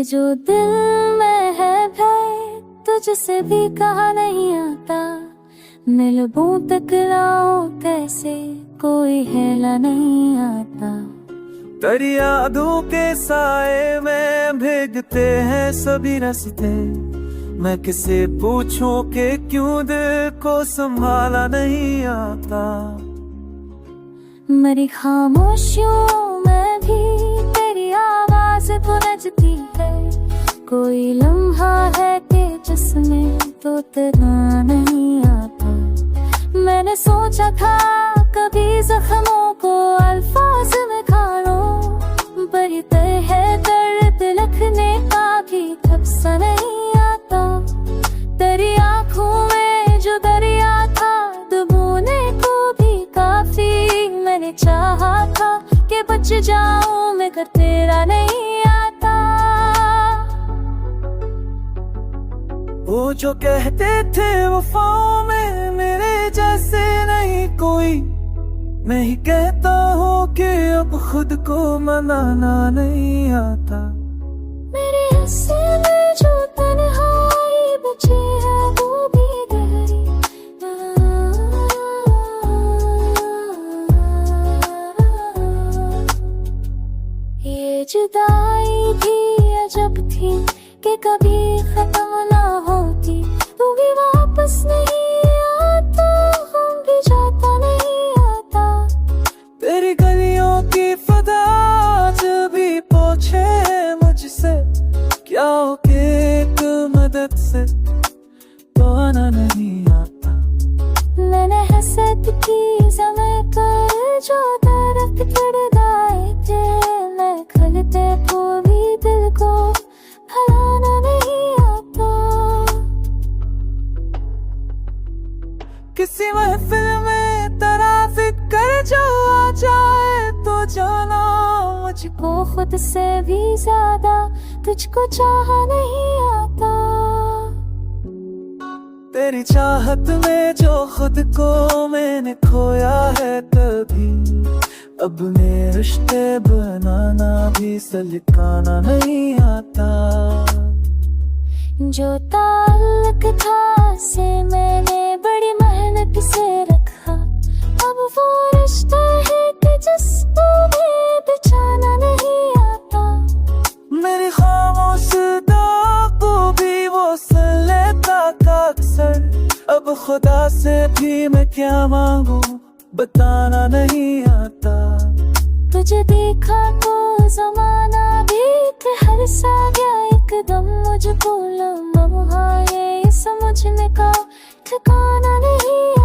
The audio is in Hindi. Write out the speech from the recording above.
जो दिल में है भय तुझसे भी कहा नहीं आता, मिलूं टकराओ कैसे कोई हेला नहीं आता। तेरी यादों के साए में भीगते हैं सभी रास्ते, मैं किसे पूछूं कि क्यों दिल को संभाला नहीं आता। मेरी खामोशियों में भी तेरी आवाज गूंजती है, कोई लम्हा है कि जिसमें तो तेरा नहीं आता। मैंने सोचा था कभी जख्मों को अल्फाज में खानो, पर ये तय है दर्द लिखने का भी कब सा नहीं आता। तेरी आंखों में जो दरिया था डुबोने को भी काफी, मैंने चाहा था कि बच जाऊं मगर तेरा नहीं आता। वो जो कहते थे वफाओं में मेरे जैसे नहीं कोई, मैं ही कहता हूँ कि अब खुद को मनाना नहीं आता। मेरे हिस्से में जो तन्हाई बची है वो भी गहरी, ये जुदाई भी अजब थी कि कभी खत्म ना होती। तू भी वापस नहीं आता, हम भी जाता नहीं आता। तेरी गलियों की फदा जब भी पूछे मुझसे, क्या हो कि एक मदद से पाना नहीं आता। मैंने हसद की समय कर जो तरफ पड़दाए थे, मैं खलते को भी दिल को भलाना नहीं आता। किसी महफिल में तेरा जिक्र जो आ जाए तो जाना मुझको खुद से भी ज्यादा तुझको चाहा नहीं आता। तेरी चाहत में जो खुद को मैंने खोया है तभी, अब मेरे रिश्ते बनाना भी सलिकाना नहीं आता। जो ताल्लुक था से मैंने बड़ी मेहनत से रखा, अब वो रिश्ता है कि जिसको भी बिछाना नहीं आता। मेरी खामोश को भी वो सुन लेता था अक्सर, अब खुदा से भी मैं क्या मांगू बताना नहीं आता। तुझे देखा तो जमाना भी हर सा गया एकदम, मुझको लम्हा ये समझने का ठिकाना नहीं